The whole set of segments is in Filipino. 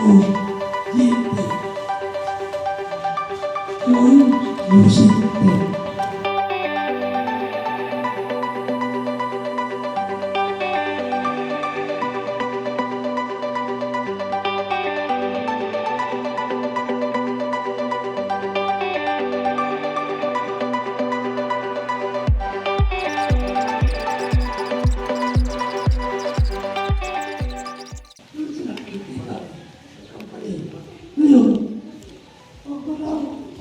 o GT. Joy Music Tech. Ngayon,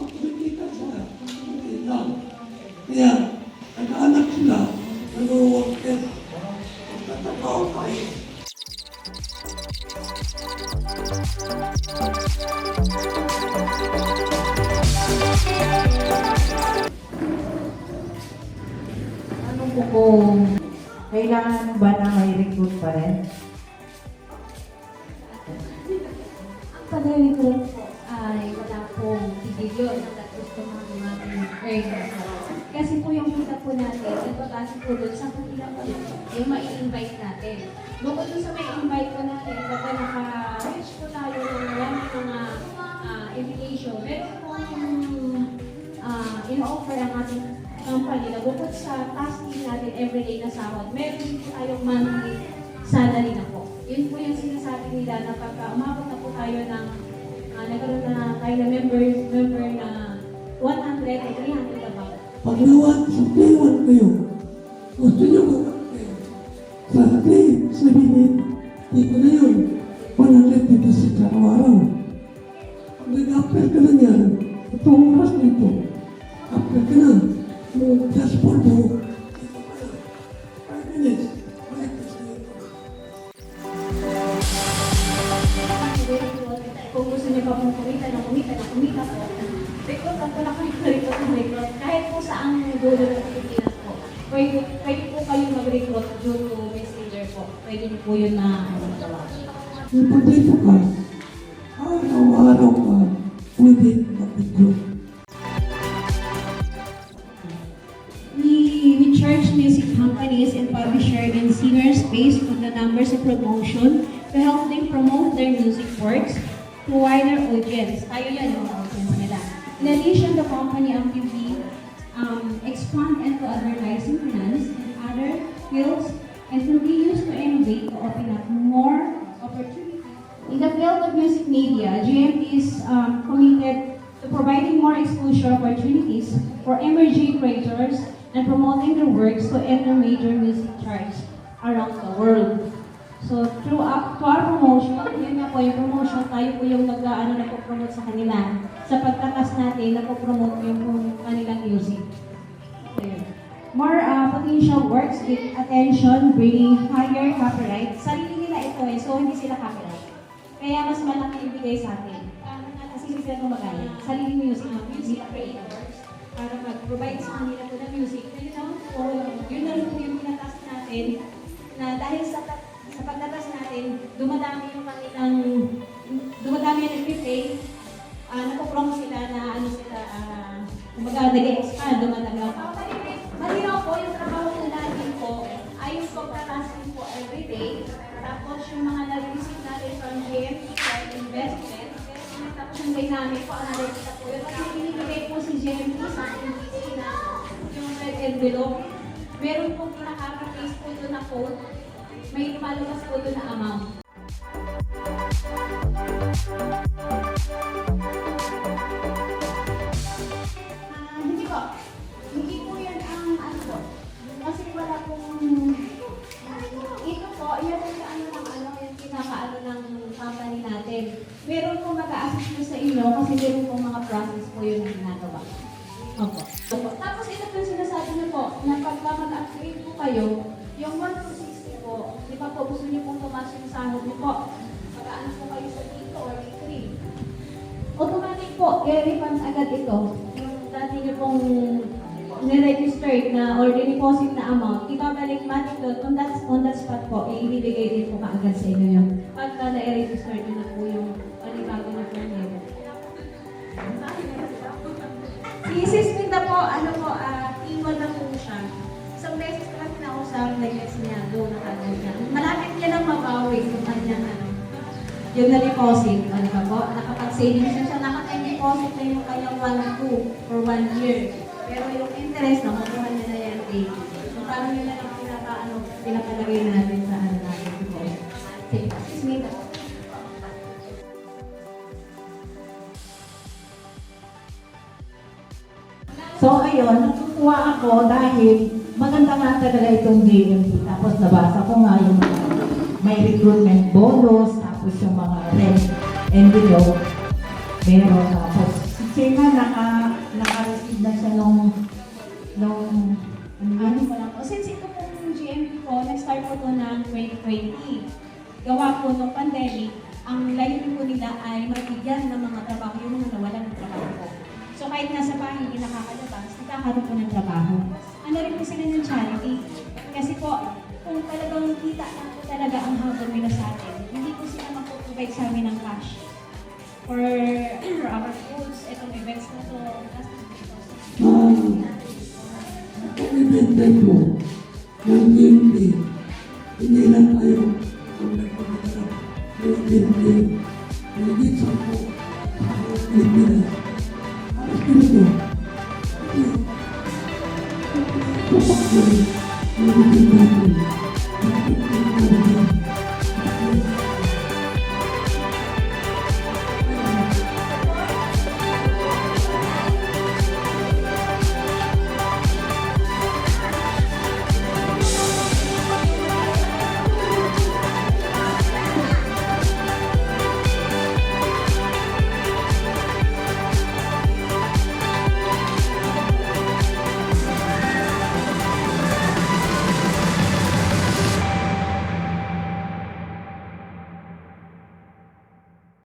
pag kumikita sila, kumikita lang. Kaya, nag-aanak sila, nag-worker, magtatrabaho tayo. Ano po kung kailangan ba na may recruit pa rin? Pag-recruit po ay wala pong ibigyo na gusto natin earn. Kasi po yung kita po natin, nagpapasok po doon sa kanila po yung mai-invite natin. Bukod doon sa mai-invite po natin, kapag naka-reach po tayo ng maraming mga invitation, meron po in-offer ang ating company na bukod sa tasking natin everyday na sahod, meron din po tayong monthly salary na po. Yun po yung sinasabi nila na pagka umabot na po tayo ng nagkaroon na tayo na member na 100 o 300 about. Pag nawan kayo, gusto nyo mag-apply. Sa akin, sabihin, dito na yun, 156 araw-araw. Pag nag-apply ka na yan, itong oras nito, apply ka na, yung dashboard mo, dito ka na. 5 minutes, balik ka sa iyo. Kung gusto niyo pa pong kumita po, recruit ang pala recruit. Kahit po saang dulo ng Pilipinas po, pwede po kayo mag-recruit due to messenger po. Pwede niyo po yun na magawa. Yung dito ka, araw-araw ka, pwede mag-recruit. We charge music companies and publishers and singers based on the numbers of promotion to help them promote their music works to wider audience. Tayo yan yung audience nila. In addition, the company actively expand into advertising, finance, and other fields and continues to innovate to open up more opportunities. In the field of music media, GMT is committed to providing more exposure opportunities for emerging creators and promoting their works to enter major music charts around the world. So, to our promotion, yun nga po yung promotion, tayo po yung nagpo-promote sa kanila. Sa pagtatas natin, nagpo-promote yung kanilang music. Ayun. More potential works with attention, bringing higher copyright. Sarili nila ito so hindi sila copyright. Kaya mas malaki ibigay sa atin. Kasi sila gumagaya. Sarili music, music creators, para mag-provide sa kanila po ng music. Yun na rin po yung pinatas natin, na dahil sa pagtatas natin, dumadami yung nag-pay, napopromo sila na kumbaga nag-expand, dumadami ako. Malinaw po yung trabaho po natin po ay yung pagtatasking po everyday, tapos yung mga nag-receive natin from GMT for investment, tapos yung dynamic po, analysis po yun. Kasi binibigay po si GMT sa NBC na yung red envelope, meron pong pinaka-paste po doon na code, may lumalabas po doon na amount. Hindi po. Hindi po yan ang ano po. Kasi wala pong ito po, yan yung pinaka-ano ng company natin. Meron pong mag-a-assist po sa inyo kasi meron pong mga process po yun na ginagawa. Opo. Tapos ito po yung sinasabi niyo po, na pagka mag-upgrade po kayo, yung 160 po, di ba po gusto niyo pong tumas yung sahod niyo po? Pag-ano po kayo sa dito or D3. Automatic po, i-refund agad ito. Yung dati niyo pong niregistered na or deposit na amount, ibabalik matik doon, on that spot po, ibibigay din po kaagad sa inyo yun. Pagka na-register nyo na po yung panibago na po niyo. Si Sis Minda po, tingol na po siya. Isang beses na natin ako sa request niya, doon na kagad niya. Malapit niya lang mabawi yung kanyang yung na-deposit, ano ba po, nakapag-savings na siya, nakapag-deposit na yung kanyang 1-2 for 1 year. Pero yung interest, nakukuha niya na yan daily. So parang yun na lang pinapalagay natin sa ano natin deposit. Excuse me, So ayun, natutuwa ako dahil maganda nga talaga itong JMP. Tapos nabasa ko nga yung mga may recruitment bonus, tapos yung mga rent envelope. Meron tapos si Chema naka-receive na siya nung ano ko lang po. Since ito pong GMP ko, nag-start po ito ng 2020. Gawa po ng pandemic, ang layunin po nila ay mabigyan ng mga trabaho yung mga nawalan ng trabaho po. So kahit nasa bahay hindi nakakalabas, nakakaroon po ng trabaho. Ano rin po sila ng charity. Kasi po, kung talagang kita lang po talaga ang habol nila sa atin, hindi po sila magpuprovide sa amin ng cash. For our foods, itong events na to, Kung ibigay mo ng GMP, hindi lang tayo ang nagpapagdarap ng GMP, higit sa po sa Pilipinas. Alas dito, kapag yung bibig natin,